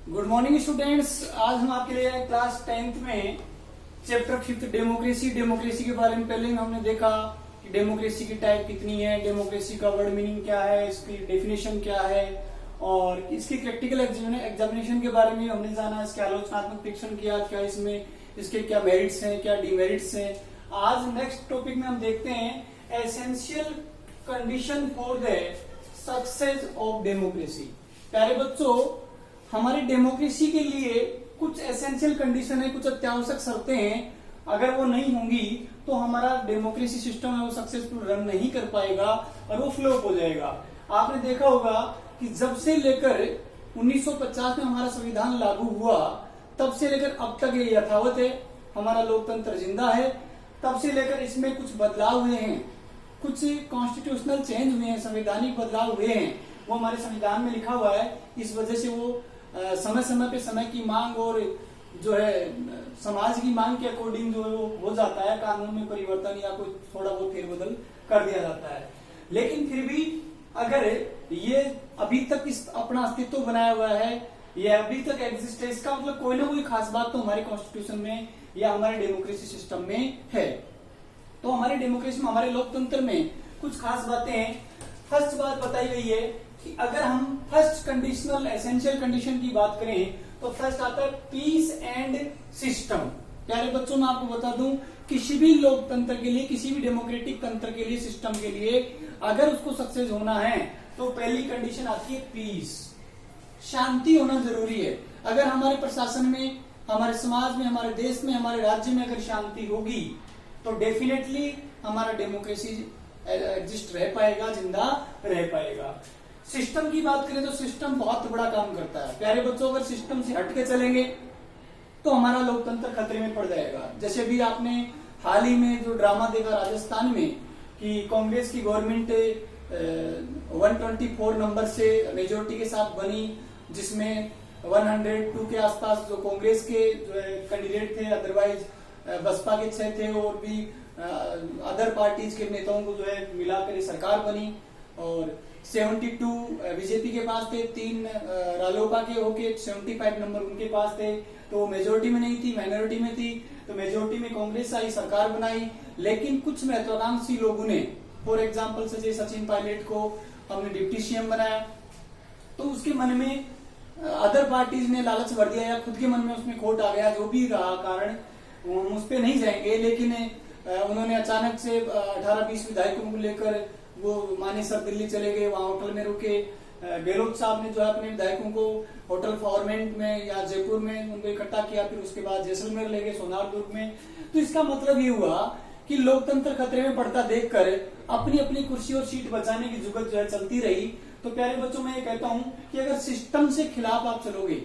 Good morning students. आज हम आपके लिए क्लास 10th में चैप्टर 5 डेमोक्रेसी के बारे में पहले हमने देखा कि डेमोक्रेसी की टाइप कितनी है, डेमोक्रेसी का वर्ड मीनिंग क्या है, इसकी डेफिनेशन क्या है और इसकी प्रैक्टिकल एग्जामिनेशन के बारे में हमने जाना, इसके आलोचनात्मक परीक्षण किया, क्या इसमें इसके क्या मेरिट्स हैं, क्या डिमेरिट्स हैं। आज नेक्स्ट टॉपिक में हम देखते हैं essential condition for the success of democracy. प्यारे बच्चों, हमारी डेमोक्रेसी के लिए कुछ एसेंशियल कंडीशन है, कुछ अत्यावश्यक शर्तें हैं। अगर वो नहीं होंगी तो हमारा डेमोक्रेसी सिस्टम है वो सक्सेसफुल रन नहीं कर पाएगा और वो फ्लॉप हो जाएगा। आपने देखा होगा कि जब से लेकर 1950 में हमारा संविधान लागू हुआ तब से लेकर अब तक ये यथावत है, हमारा लोकतंत्र जिंदा है। तब से लेकर इसमें कुछ बदलाव हुए हैं, कुछ कॉन्स्टिट्यूशनल चेंज हुए हैं, संवैधानिक बदलाव हुए हैं, वो हमारे संविधान में लिखा हुआ है। इस वजह से वो समय समय पे समय की मांग और जो है समाज की मांग के अकॉर्डिंग जो है वो हो जाता है, कानून में परिवर्तन या कोई थोड़ा बहुत फेरबदल कर दिया जाता है। लेकिन फिर भी अगर ये अभी तक इस अपना अस्तित्व बनाया हुआ है, ये अभी तक एग्जिस्ट है, इसका मतलब कोई ना कोई खास बात तो हमारे कॉन्स्टिट्यूशन में या हमारे डेमोक्रेसी सिस्टम में है। तो हमारे डेमोक्रेसी में, हमारे लोकतंत्र में कुछ खास बातें हैं। फर्स्ट बात बताई गई है कि अगर हम फर्स्ट कंडीशनल एसेंशियल कंडीशन की बात करें तो फर्स्ट आता है पीस एंड सिस्टम। प्यारे बच्चों, मैं आपको बता दूं, किसी भी लोकतंत्र के लिए, किसी भी डेमोक्रेटिक तंत्र के लिए, सिस्टम के लिए अगर उसको सक्सेस होना है तो पहली कंडीशन आती है पीस, शांति होना जरूरी है। अगर हमारे प्रशासन में, हमारे समाज में, हमारे देश में, हमारे राज्य में अगर शांति होगी तो डेफिनेटली हमारा डेमोक्रेसी एग्जिस्ट रह पाएगा, जिंदा रह पाएगा। सिस्टम की बात करें तो सिस्टम बहुत बड़ा काम करता है। प्यारे बच्चों, अगर सिस्टम से हटके चलेंगे तो हमारा लोकतंत्र खतरे में पड़ जाएगा। जैसे भी आपने हाल ही में जो ड्रामा देखा राजस्थान में कि कांग्रेस की गवर्नमेंट 124 नंबर से मेजोरिटी के साथ बनी, जिसमें 102 के आसपास जो कांग्रेस के जो कैंडिडेट थे, अदरवाइज बसपा के 6 थे और भी अदर पार्टीज के नेताओं को जो है मिलाकर सरकार बनी। और 72 बीजेपी के पास थे, 3 रालोपा के होके 75 नंबर उनके पास थे। तो मेजोरिटी में नहीं थी, माइनॉरिटी में थी। तो मेजोरिटी में कांग्रेस आई, सरकार बनाई। लेकिन कुछ महत्वाकांक्षी लोगों ने, फॉर एग्जाम्पल से सचिन पायलट को हमने डिप्टी सीएम बनाया, तो उसके मन में अदर पार्टीज ने लालच भर दिया या खुद के मन में उसमें खोट आ गया, जो भी रहा कारण, हम उस पर नहीं जाएंगे। लेकिन उन्होंने अचानक से 18-20 विधायकों को लेकर वो मानेसर दिल्ली चले गए, वहां होटल में रुके। गहलोत साहब ने जो है अपने विधायकों को होटल फॉर्मेंट में या जयपुर में उनको इकट्ठा किया, फिर उसके बाद जैसलमेर ले गए, सोनारदुर्ग में। तो इसका मतलब ये हुआ कि लोकतंत्र खतरे में पड़ता देखकर अपनी अपनी कुर्सी और सीट बचाने की जुगत जो है चलती रही। तो प्यारे बच्चों, मैं ये कहता हूं कि अगर सिस्टम से खिलाफ आप चलोगे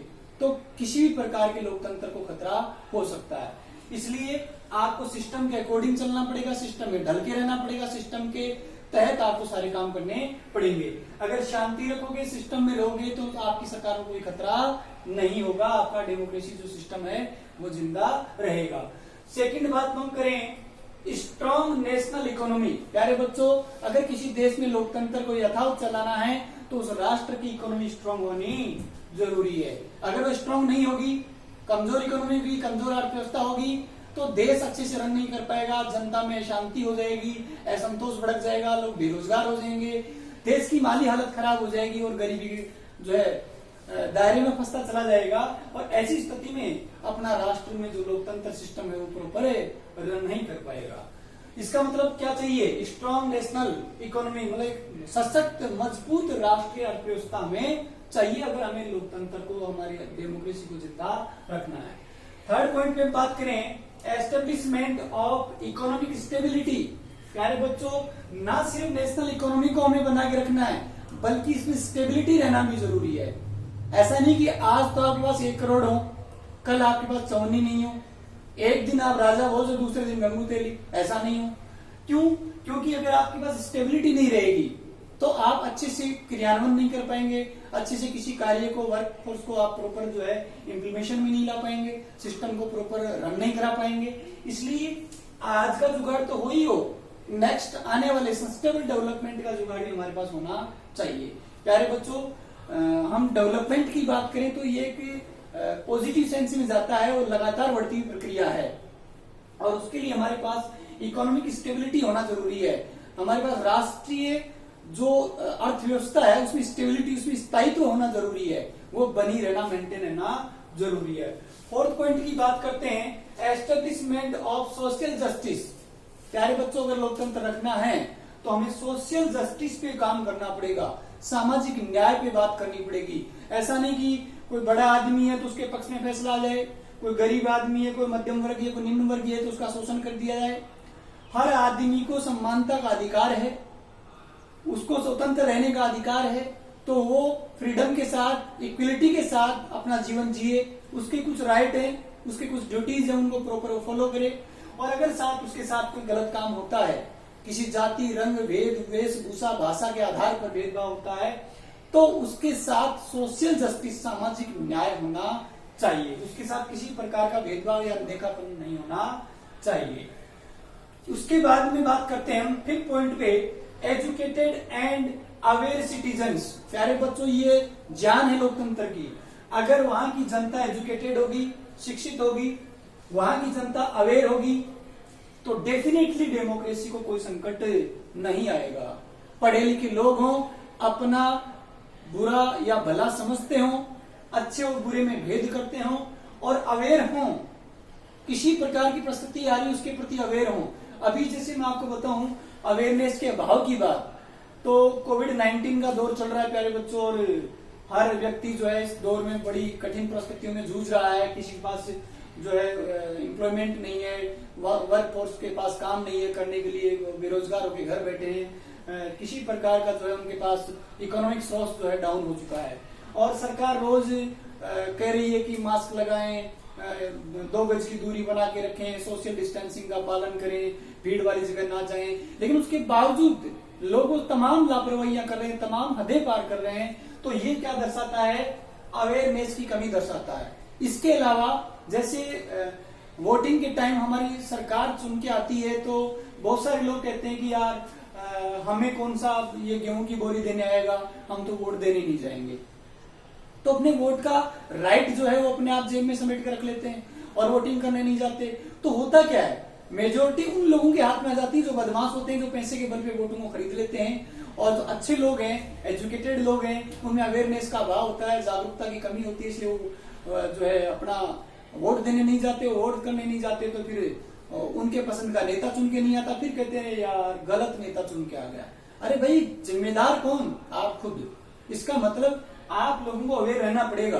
तो किसी भी प्रकार के लोकतंत्र को खतरा हो सकता है। इसलिए आपको सिस्टम के अकॉर्डिंग चलना पड़ेगा, सिस्टम में ढल के रहना पड़ेगा, सिस्टम के तहत आपको सारे काम करने पड़ेंगे। अगर शांति रखोगे, सिस्टम में रहोगे तो आपकी सरकार को कोई खतरा नहीं होगा, आपका डेमोक्रेसी जो सिस्टम है वो जिंदा रहेगा। सेकंड बात हम करें, स्ट्रॉन्ग नेशनल इकोनॉमी। प्यारे बच्चों, अगर किसी देश में लोकतंत्र को यथावत चलाना है तो उस राष्ट्र की इकोनॉमी स्ट्रांग होनी जरूरी है। अगर वो स्ट्रांग नहीं होगी, कमजोर इकोनॉमी भी, कमजोर अर्थव्यवस्था होगी तो देश अच्छे से रन नहीं कर पाएगा, जनता में शांति हो जाएगी, असंतोष भड़क जाएगा, लोग बेरोजगार हो जाएंगे, देश की माली हालत खराब हो जाएगी और गरीबी जो है दायरे में फंसता चला जाएगा। और ऐसी स्थिति में अपना राष्ट्र में जो लोकतंत्र सिस्टम है वो प्रॉपर रन नहीं कर पाएगा। इसका मतलब क्या चाहिए? स्ट्रॉन्ग नेशनल इकोनॉमी, मतलब सशक्त मजबूत राष्ट्रीय अर्थव्यवस्था में चाहिए अगर हमें लोकतंत्र को, हमारी डेमोक्रेसी को जिंदा रखना है। थर्ड पॉइंट पे बात करें, एस्टेब्लिशमेंट ऑफ इकोनॉमिक स्टेबिलिटी। प्यारे बच्चों, ना सिर्फ नेशनल इकोनॉमी को हमें बना के रखना है बल्कि इसमें स्टेबिलिटी रहना भी जरूरी है। ऐसा नहीं कि आज तो आपके पास 1 करोड़ हो, कल आपके पास 54 नहीं हो, एक दिन आप राजा हो जो दूसरे दिन गंगू तेली, ऐसा नहीं हो। क्यों? क्योंकि अगर आपके पास स्टेबिलिटी नहीं रहेगी तो आप अच्छे से क्रियान्वयन नहीं कर पाएंगे, अच्छे से किसी कार्य को, वर्क फोर्स को आप प्रॉपर जो है इम्प्लीमेशन में नहीं ला पाएंगे, सिस्टम को प्रॉपर रन नहीं करा पाएंगे। इसलिए आज का जुगाड़ तो हो ही हो, नेक्स्ट आने वाले सस्टेनेबल डेवलपमेंट का जुगाड़ भी हमारे पास होना चाहिए। प्यारे बच्चों, हम डेवलपमेंट की बात करें तो ये एक पॉजिटिव सेंस में जाता है और लगातार बढ़ती हुई प्रक्रिया है, और उसके लिए हमारे पास इकोनॉमिक स्टेबिलिटी होना जरूरी है। हमारे पास राष्ट्रीय जो अर्थव्यवस्था है उसमें स्टेबिलिटी, उसमें स्थायित्व होना जरूरी है, वो बनी रहना, मेंटेन रहना जरूरी है। फोर्थ पॉइंट की बात करते हैं, एस्टेब्लिशमेंट ऑफ सोशल जस्टिस। प्यारे बच्चों, अगर लोकतंत्र रखना है तो हमें सोशल जस्टिस पे काम करना पड़ेगा, सामाजिक न्याय पे बात करनी पड़ेगी। ऐसा नहीं कि कोई बड़ा आदमी है तो उसके पक्ष में फैसला आ जाए, कोई गरीब आदमी है, कोई मध्यम वर्गीय, कोई निम्न वर्गीय है तो उसका शोषण कर दिया जाए। हर आदमी को समानता का अधिकार है, उसको स्वतंत्र रहने का अधिकार है, तो वो फ्रीडम के साथ, इक्वलिटी के साथ अपना जीवन जिए। उसके कुछ राइट है, उसके कुछ ड्यूटीज है, उनको प्रॉपर फॉलो करे। और अगर साथ उसके साथ कोई गलत काम होता है, किसी जाति, रंग, भेद, वेशभूषा, भाषा के आधार पर भेदभाव होता है, तो उसके साथ सोशल जस्टिस, सामाजिक न्याय होना चाहिए। उसके साथ किसी प्रकार का भेदभाव या अनदेखापन नहीं होना चाहिए। उसके बाद में बात करते हैं हम फिफ्थ पॉइंट पे, एजुकेटेड एंड अवेयर सिटीजन्स। प्यारे बच्चों, ये ज्ञान है लोकतंत्र की। अगर वहां की जनता एजुकेटेड होगी, शिक्षित होगी, वहां की जनता अवेयर होगी, तो डेफिनेटली डेमोक्रेसी को कोई संकट नहीं आएगा। पढ़े लिखे लोग हों, अपना बुरा या भला समझते हों, अच्छे और बुरे में भेद करते हों और अवेयर हों, किसी प्रकार की परिस्थिति आ रही उसके प्रति अवेयर हों। अभी जैसे मैं आपको बताऊं अवेयरनेस के अभाव की बात, तो कोविड-19 का दौर चल रहा है प्यारे बच्चों, और हर व्यक्ति जो है इस दौर में बड़ी कठिन परिस्थितियों में जूझ रहा है। किसी के पास जो है एम्प्लॉयमेंट नहीं है, वर्क फोर्स के पास काम नहीं है करने के लिए, बेरोजगार होकर घर बैठे हैं। किसी प्रकार का जो है उनके पास इकोनॉमिक सोर्स जो है डाउन हो चुका है, और सरकार रोज कह रही है कि मास्क लगाएं, 2 गज की दूरी बना के रखें, सोशल डिस्टेंसिंग का पालन करें, भीड़ वाली जगह ना जाएं। लेकिन उसके बावजूद लोग तमाम लापरवाहियां कर रहे हैं, तमाम हदें पार कर रहे हैं। तो ये क्या दर्शाता है? अवेयरनेस की कमी दर्शाता है। इसके अलावा जैसे वोटिंग के टाइम हमारी सरकार चुन के आती है तो बहुत सारे लोग कहते हैं कि यार हमें कौन सा ये गेहूं की बोरी देने आएगा, हम तो वोट देने नहीं जाएंगे। तो अपने वोट का राइट जो है वो अपने आप जेब में समेट कर रख लेते हैं और वोटिंग करने नहीं जाते। तो होता क्या है, मेजोरिटी उन लोगों के हाथ में आ जाती है जो बदमाश होते हैं, जो पैसे के बल पे वोटों को खरीद लेते हैं। और जो अच्छे लोग हैं, एजुकेटेड लोग हैं, उनमें अवेयरनेस का अभाव होता है, जागरूकता की कमी होती है, इसलिए वो जो है अपना वोट देने नहीं जाते, वोट करने नहीं जाते। तो फिर उनके पसंद का नेता चुन के नहीं आता, फिर कहते हैं यार गलत नेता चुन के आ गया। अरे भाई, जिम्मेदार कौन? आप खुद। इसका मतलब आप लोगों को अवेयर रहना पड़ेगा।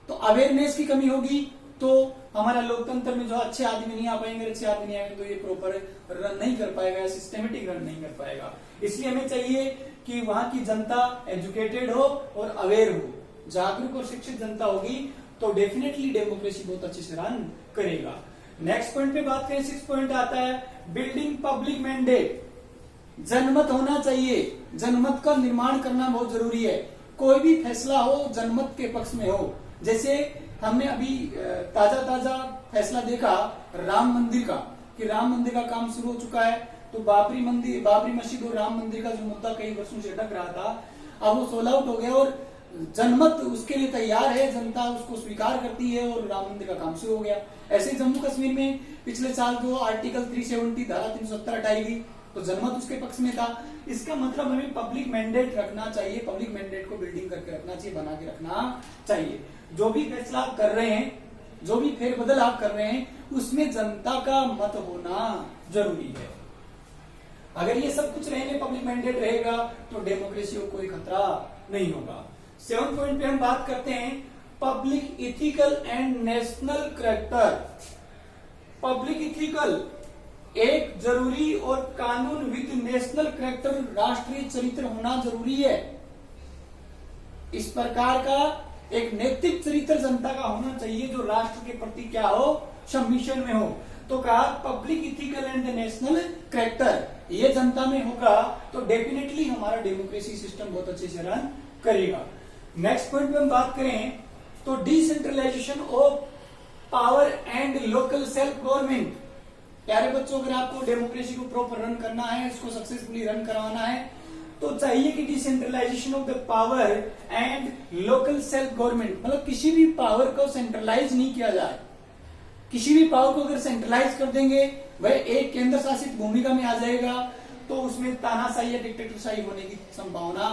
तो अवेयरनेस की कमी होगी तो हमारा लोकतंत्र में जो अच्छे आदमी नहीं आ पाएंगे, अच्छे आदमी नहीं आएंगे, तो ये प्रॉपर रन नहीं कर पाएगा, सिस्टमेटिक रन नहीं कर पाएगा। इसलिए हमें चाहिए कि वहां की जनता एजुकेटेड हो और अवेयर हो, जागरूक और शिक्षित जनता होगी तो डेफिनेटली डेमोक्रेसी बहुत अच्छे से रन करेगा। नेक्स्ट पॉइंट पे बात करें, 6 पॉइंट आता है बिल्डिंग पब्लिक मैंडेट। जनमत होना चाहिए, जनमत का निर्माण करना बहुत जरूरी है। कोई भी फैसला हो जनमत के पक्ष में हो। जैसे हमने अभी ताजा फैसला देखा राम मंदिर का, कि राम मंदिर का काम शुरू हो चुका है। तो बाबरी मस्जिद और राम मंदिर का जो मुद्दा कई वर्षों से अटक रहा था, अब वो सोल्व आउट हो गया और जनमत उसके लिए तैयार है, जनता उसको स्वीकार करती है और राम मंदिर का काम शुरू हो गया। ऐसे जम्मू कश्मीर में पिछले साल जो आर्टिकल 370 धारा 370 हटाई गई तो जनमत उसके पक्ष में था। इसका मतलब हमें पब्लिक मैंडेट रखना चाहिए, पब्लिक मैंडेट को बिल्डिंग करके रखना चाहिए, बना के रखना चाहिए। जो भी फैसला आप कर रहे हैं, जो भी फेरबदल आप कर रहे हैं, उसमें जनता का मत होना जरूरी है। अगर ये सब कुछ रहेंगे, पब्लिक मैंडेट रहेगा, तो डेमोक्रेसी को कोई खतरा नहीं होगा। 7 पॉइंट पे हम बात करते हैं public ethical and national character. Public ethical एक जरूरी और कानून विद नेशनल कैरेक्टर, राष्ट्रीय चरित्र होना जरूरी है। इस प्रकार का एक नैतिक चरित्र जनता का होना चाहिए जो राष्ट्र के प्रति क्या हो, सबमिशन में हो। तो कहा public ethical and national character, ये जनता में होगा तो डेफिनेटली हमारा डेमोक्रेसी सिस्टम बहुत अच्छे से रन करेगा। नेक्स्ट पॉइंट पे हम बात करें तो decentralisation of power and local self government. प्यारे बच्चों, अगर आपको डेमोक्रेसी को प्रॉपर रन करना है, इसको सक्सेसफुली रन करवाना है, तो चाहिए कि decentralisation of the power and local self government, मतलब किसी भी पावर को सेंट्रलाइज नहीं किया जाए। किसी भी पावर को अगर सेंट्रलाइज कर देंगे वह एक केंद्र शासित भूमिका में आ जाएगा, तो उसमें तानाशाही या डिक्टेटरशाही होने की संभावना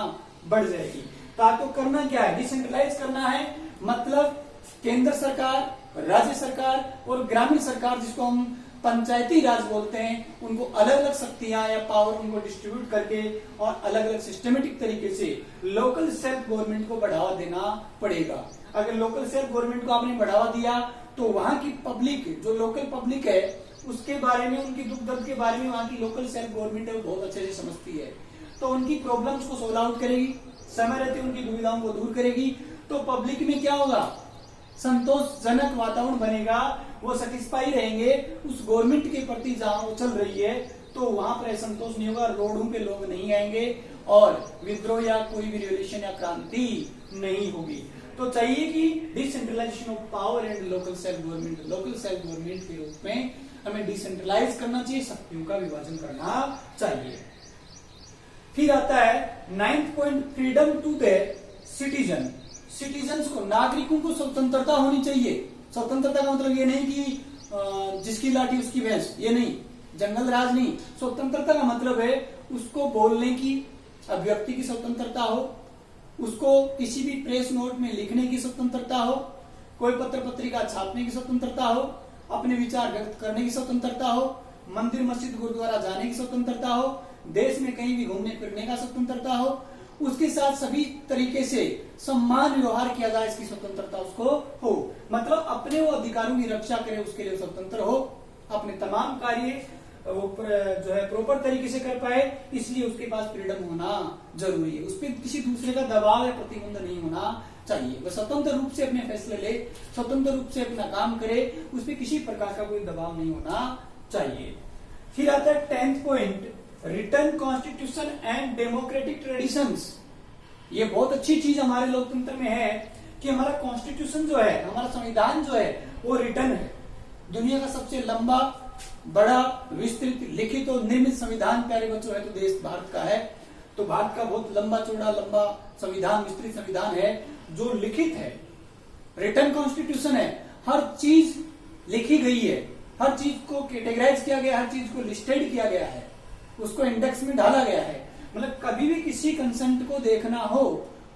बढ़ जाएगी। तो करना क्या है, डिसेंट्रलाइज करना है, मतलब केंद्र सरकार, राज्य सरकार और ग्रामीण सरकार, जिसको हम पंचायती राज बोलते हैं, उनको अलग अलग शक्तियां या पावर उनको डिस्ट्रीब्यूट करके और अलग अलग सिस्टमेटिक तरीके से लोकल सेल्फ गवर्नमेंट को बढ़ावा देना पड़ेगा। अगर लोकल सेल्फ गवर्नमेंट को आपने बढ़ावा दिया तो वहां की पब्लिक, जो लोकल पब्लिक है, उसके बारे में, उनकी दुख दर्द के बारे में वहां की लोकल सेल्फ गवर्नमेंट है वो बहुत अच्छे से समझती है, तो उनकी प्रॉब्लम्स को सोल्व आउट करेगी, समय रहते उनकी दुविधाओं को दूर करेगी। तो पब्लिक में क्या होगा, संतोषजनक वातावरण बनेगा, वो सेटिस्फाई रहेंगे उस गवर्नमेंट के प्रति जहां वो चल रही है, तो वहां पर असंतोष नहीं होगा, रोडों पे लोग नहीं आएंगे और विद्रोह या कोई भी रिवॉल्यूशन या क्रांति नहीं होगी। तो चाहिए कि decentralisation of power and local self government, local self government के रूप में हमें डिसेंट्रलाइज करना चाहिए, शक्तियों का विभाजन करना चाहिए। फिर आता है 9th point, freedom to the citizen. Citizens को, नागरिकों को स्वतंत्रता होनी चाहिए। स्वतंत्रता का मतलब ये नहीं कि जिसकी लाठी उसकी भैंस, ये नहीं, जंगल राज नहीं। स्वतंत्रता का मतलब है उसको बोलने की, अभिव्यक्ति की स्वतंत्रता हो, उसको किसी भी प्रेस नोट में लिखने की स्वतंत्रता हो, कोई पत्र पत्रिका छापने की स्वतंत्रता हो, अपने विचार व्यक्त करने की स्वतंत्रता हो, मंदिर मस्जिद गुरुद्वारा जाने की स्वतंत्रता हो, देश में कहीं भी घूमने फिरने का स्वतंत्रता हो, उसके साथ सभी तरीके से सम्मान व्यवहार किया जाए, इसकी स्वतंत्रता उसको हो। मतलब अपने वो अधिकारों की रक्षा करे, उसके लिए स्वतंत्र हो, अपने तमाम कार्य वो जो है प्रॉपर तरीके से कर पाए, इसलिए उसके पास फ्रीडम होना जरूरी है। उस पर किसी दूसरे का दबाव या प्रतिबंध नहीं होना चाहिए। वह स्वतंत्र रूप से अपने फैसले ले, स्वतंत्र रूप से अपना काम करे, उस पर किसी प्रकार का कोई दबाव नहीं होना चाहिए। फिर आता है 10th point, return constitution and democratic traditions. ये बहुत अच्छी चीज हमारे लोकतंत्र में है कि हमारा कॉन्स्टिट्यूशन जो है, हमारा संविधान जो है, वो रिटर्न है। दुनिया का सबसे लंबा, बड़ा, विस्तृत, लिखित और निर्मित संविधान प्यारे बच्चों है तो देश भारत का है। तो भारत का बहुत लंबा चौड़ा, लंबा संविधान, विस्तृत संविधान है जो लिखित है, रिटर्न कॉन्स्टिट्यूशन है। हर चीज लिखी गई है, हर चीज को कैटेगराइज किया गया, हर चीज को लिस्टेड किया गया है, उसको इंडेक्स में डाला गया है। मतलब कभी भी किसी कंसेंट को देखना हो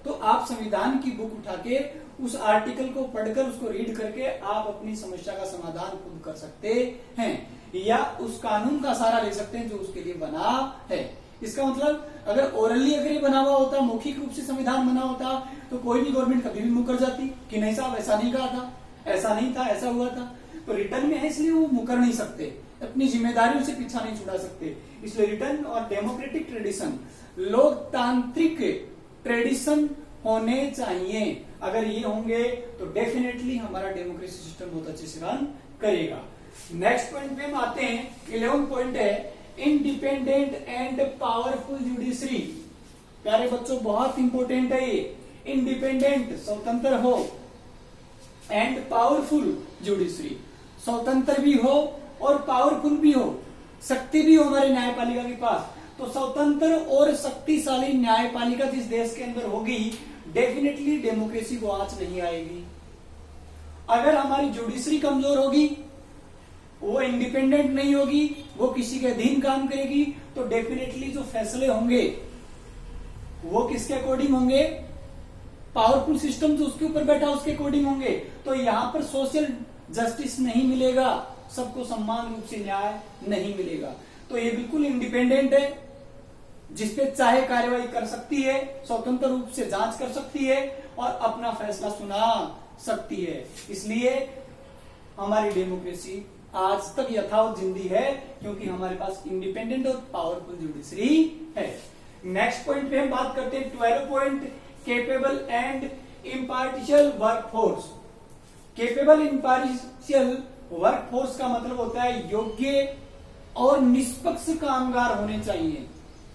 तो आप संविधान की बुक उठा के उस आर्टिकल को पढ़कर, उसको रीड करके आप अपनी समस्या का समाधान खुद कर सकते हैं, या उस कानून का सहारा ले सकते हैं जो उसके लिए बना है। इसका मतलब अगर ओरली अगर ये बना हुआ होता, मौखिक रूप से संविधान बना होता, तो कोई भी गवर्नमेंट कभी भी मुकर जाती कि नहीं साहब ऐसा नहीं कहा था, ऐसा नहीं था, ऐसा हुआ था। तो रिटर्न में है इसलिए वो मुकर नहीं सकते, अपनी जिम्मेदारियों से पीछा नहीं छुड़ा सकते। इसलिए रिटर्न और डेमोक्रेटिक ट्रेडिशन, लोकतांत्रिक ट्रेडिशन होने चाहिए। अगर ये होंगे तो डेफिनेटली हमारा डेमोक्रेसी सिस्टम बहुत अच्छे से रन करेगा। नेक्स्ट पॉइंट पे हम आते हैं, 11 पॉइंट है इंडिपेंडेंट एंड पावरफुल जुडिशरी। प्यारे बच्चों बहुत इंपॉर्टेंट है ये, इंडिपेंडेंट स्वतंत्र हो एंड पावरफुल जुडिशरी, स्वतंत्र भी हो और पावरफुल भी हो, शक्ति भी हो हमारे न्यायपालिका के पास। तो स्वतंत्र और शक्तिशाली न्यायपालिका जिस देश के अंदर होगी, डेफिनेटली डेमोक्रेसी को आंच नहीं आएगी। अगर हमारी जुडिशरी कमजोर होगी, वो इंडिपेंडेंट नहीं होगी, वो किसी के अधीन काम करेगी, तो डेफिनेटली जो फैसले होंगे वो किसके अकॉर्डिंग होंगे, पावरफुल सिस्टम जो उसके ऊपर बैठा उसके अकॉर्डिंग होंगे। तो यहां पर सोशल जस्टिस नहीं मिलेगा, सबको समान रूप से न्याय नहीं मिलेगा। तो ये बिल्कुल इंडिपेंडेंट है, जिसपे चाहे कार्यवाही कर सकती है, स्वतंत्र रूप से जांच कर सकती है और अपना फैसला सुना सकती है। इसलिए हमारी डेमोक्रेसी आज तक यथावत जिंदी है, क्योंकि हमारे पास इंडिपेंडेंट और पावरफुल जुडिशरी है। नेक्स्ट पॉइंट पे हम बात करते हैं 12 point, capable and impartial workforce. Capable impartial workforce का मतलब होता है योग्य और निष्पक्ष कामगार होने चाहिए।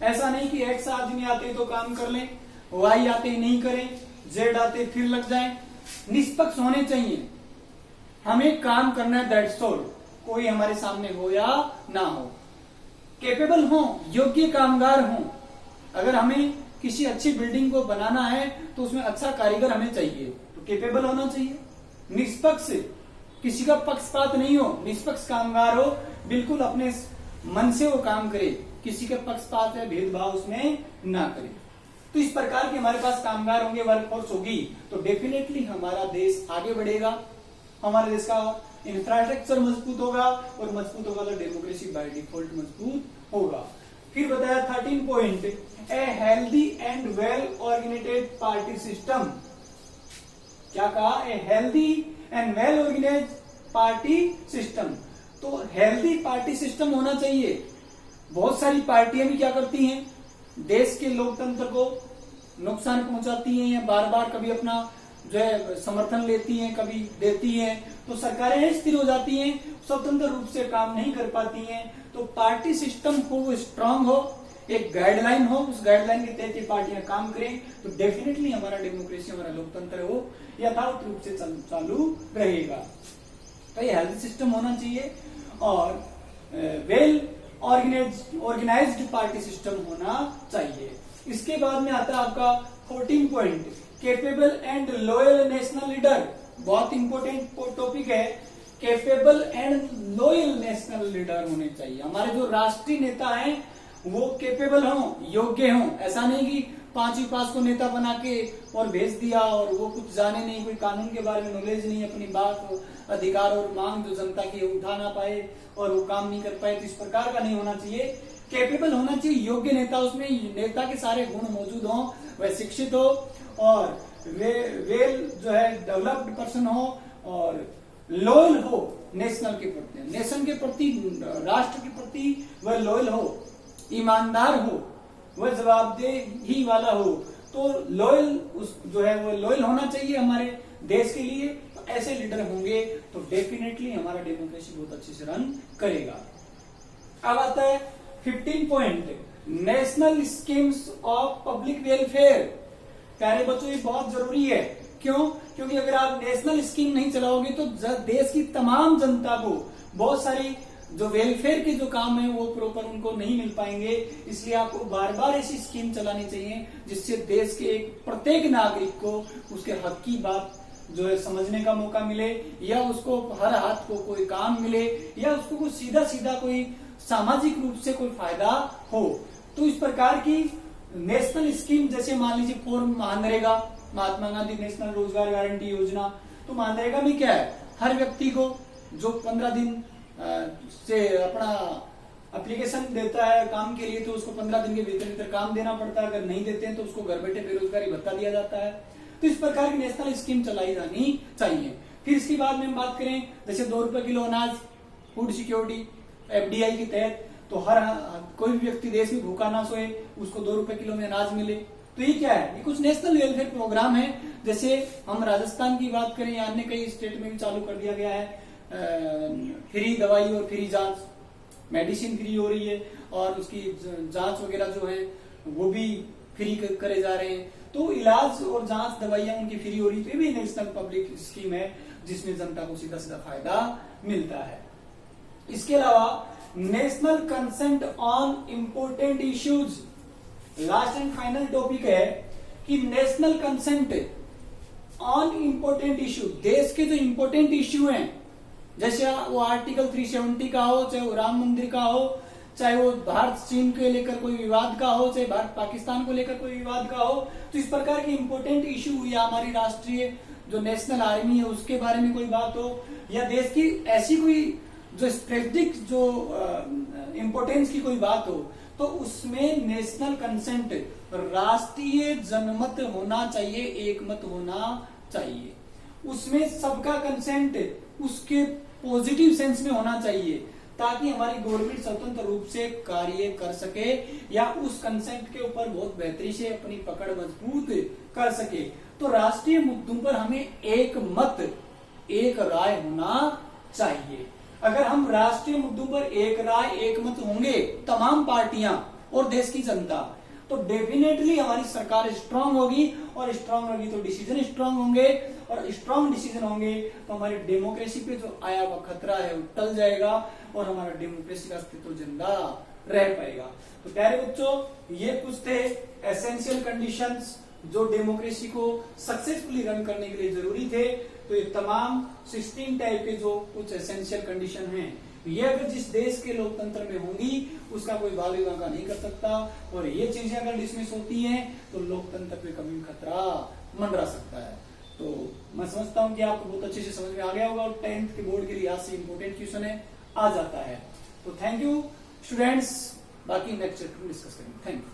ऐसा नहीं कि एक्स आदमी आते तो काम कर लें, वाई आते नहीं करें, जेड आते फिर लग जाएं। निष्पक्ष होने चाहिए, हमें काम करना है, दैट्स ऑल। कोई हमारे सामने हो या ना हो, केपेबल हो, योग्य कामगार हो, अगर हमें किसी अच्छी बिल्डिंग को बनाना है तो उसमें अच्छा कारीगर हमें चाहिए, तो कैपेबल होना चाहिए, निष्पक्ष, किसी का पक्षपात नहीं हो, निष्पक्ष कामगार हो, बिल्कुल अपने मन से वो काम करे, किसी के पक्षपात या भेदभाव उसमें ना करे। तो इस प्रकार के हमारे पास कामगार होंगे, वर्कफोर्स होगी, तो डेफिनेटली हमारा देश आगे बढ़ेगा, हमारे देश का इंफ्रास्ट्रक्चर मजबूत होगा, और मजबूत होगा तो डेमोक्रेसी बाय डिफॉल्ट मजबूत होगा। फिर बताया 13 point, a healthy and well organised party system. क्या कहा? A healthy and well organised party system. तो हेल्दी पार्टी सिस्टम होना चाहिए। बहुत सारी पार्टियां भी क्या करती हैं, देश के लोकतंत्र को नुकसान पहुंचाती हैं, या बार बार कभी अपना जो है समर्थन लेती हैं, कभी देती हैं, तो सरकारें स्थिर हो जाती हैं, स्वतंत्र रूप से काम नहीं कर पाती हैं। तो पार्टी सिस्टम को वो स्ट्रांग हो, एक गाइडलाइन हो, उस गाइडलाइन के तहत ये पार्टियां काम करें, तो डेफिनेटली हमारा डेमोक्रेसी, हमारा लोकतंत्र वो यथावत रूप से चालू रहेगा। तो ये हेल्थ सिस्टम होना चाहिए, और वेल ऑर्गेनाइज्ड पार्टी सिस्टम होना चाहिए। इसके बाद में आता है आपका 14 point, capable and loyal national leader. बहुत इंपॉर्टेंट टॉपिक है, capable and loyal national leader होने चाहिए। हमारे जो राष्ट्रीय नेता हैं वो कैपेबल हों, योग्य हों। ऐसा नहीं कि 5वीं पास को नेता बना के और भेज दिया, और वो कुछ जाने नहीं, कोई कानून के बारे में नॉलेज नहीं, अपनी बात, अधिकार और मांग जो जनता की उठा ना पाए और वो काम नहीं कर पाए, तो इस प्रकार का नहीं होना चाहिए। कैपेबल होना चाहिए, योग्य नेता, उसमें नेता के सारे गुण मौजूद हों, वह शिक्षित हो, और वेल जो है डेवलप्ड पर्सन हो, और लॉयल हो नेशनल के प्रति, नेशन के प्रति, राष्ट्र के प्रति वह लॉयल हो, ईमानदार हो, वह जवाबदेही वाला हो। तो लॉयल जो है वो लॉयल होना चाहिए हमारे देश के लिए। तो ऐसे लीडर होंगे तो डेफिनेटली हमारा डेमोक्रेसी बहुत अच्छे से रन करेगा। अब आता है 15 point, national schemes of public welfare. प्यारे बच्चों, ये बहुत जरूरी है। क्यों? क्योंकि अगर आप नेशनल स्कीम नहीं चलाओगे तो देश की तमाम जनता को बहुत सारी जो वेलफेयर के जो काम है वो प्रॉपर उनको नहीं मिल पाएंगे। इसलिए आपको बार बार ऐसी स्कीम चलानी चाहिए जिससे देश के एक प्रत्येक नागरिक को उसके हक की बात जो है समझने का मौका मिले, या उसको हर हाथ को कोई काम मिले, या उसको कोई सीधा सीधा कोई सामाजिक रूप से कोई फायदा हो। तो इस प्रकार की नेशनल स्कीम, जैसे मान लीजिए फॉर्म मनरेगा, महात्मा गांधी नेशनल रोजगार गारंटी योजना। तो मनरेगा में क्या है, हर व्यक्ति को जो 15 दिन से अपना एप्लीकेशन देता है काम के लिए, तो उसको 15 दिन के भीतर काम देना पड़ता है। अगर नहीं देते हैं तो उसको घर बैठे बेरोजगारी भत्ता दिया जाता है। तो इस प्रकार की नेशनल स्कीम चलाई जानी चाहिए। फिर इसके बाद में हम बात करें, जैसे 2 रुपए किलो अनाज, फूड सिक्योरिटी FDI के तहत, तो हर कोई भी व्यक्ति देश में भूखा ना सोए, उसको 2 रुपए किलो में अनाज मिले। तो ये क्या है, ये कुछ नेशनल वेलफेयर प्रोग्राम है। जैसे हम राजस्थान की बात करें, या अन्य कई स्टेट में भी चालू कर दिया गया है, फ्री दवाई और फ्री जांच, मेडिसिन फ्री हो रही है, और उसकी जांच वगैरह जो है वो भी फ्री करे जा रहे हैं। तो इलाज और जांच दवाइयां उनकी फ्री हो रही है। तो ये भी नेशनल पब्लिक स्कीम है जिसमें जनता को सीधा सीधा फायदा मिलता है। इसके अलावा national consent on important issues, last and final topic है कि national consent on important issue, देश के जो इम्पोर्टेंट इश्यू हैं, जैसे वो आर्टिकल 370 का हो, चाहे वो राम मंदिर का हो, चाहे वो भारत चीन के लेकर कोई विवाद का हो, चाहे भारत पाकिस्तान को लेकर कोई विवाद का हो। तो इस प्रकार के इम्पोर्टेंट इश्यू, या हमारी राष्ट्रीय जो नेशनल आर्मी है उसके बारे में कोई बात हो, या देश की ऐसी कोई जो स्ट्रेटेजिक जो इम्पोर्टेंस की कोई बात हो, तो उसमें नेशनल कंसेंट, राष्ट्रीय जनमत होना चाहिए, एक मत होना चाहिए। उसमें सबका कंसेंट उसके पॉजिटिव सेंस में होना चाहिए, ताकि हमारी गवर्नमेंट स्वतंत्र रूप से कार्य कर सके, या उस कंसेंट के ऊपर बहुत बेहतरी से अपनी पकड़ मजबूत कर सके। तो राष्ट्रीय मुद्दों पर हमें एक मत, एक राय होना चाहिए। अगर हम राष्ट्रीय मुद्दों पर एक राय, एक मत होंगे, तमाम पार्टियां और देश की जनता, तो डेफिनेटली हमारी सरकार स्ट्रांग होगी, और स्ट्रांग होगी तो डिसीजन स्ट्रांग होंगे, और स्ट्रांग डिसीजन होंगे तो हमारी डेमोक्रेसी पे जो आया हुआ खतरा है वो टल जाएगा, और हमारा डेमोक्रेसी का अस्तित्व जिंदा रह पाएगा। तो प्यारे बच्चों, ये कुछ थे एसेंशियल कंडीशंस जो डेमोक्रेसी को सक्सेसफुली रन करने के लिए जरूरी थे। तो ये तमाम 16 टाइप के जो कुछ एसेंशियल कंडीशन हैं, ये अगर जिस देश के लोकतंत्र में होंगी उसका कोई भाग का नहीं कर सकता, और ये चीजें अगर डिसमिस होती हैं तो लोकतंत्र पे कभी खतरा मंडरा सकता है। तो मैं समझता हूं कि आपको बहुत अच्छे से समझ में आ गया होगा, और 10th के बोर्ड के लिहाज से इंपोर्टेंट क्वेश्चन है, आ जाता है। तो थैंक यू स्टूडेंट्स, बाकी नेक्स्ट चैप्टर में डिस्कस करेंगे। Thank you.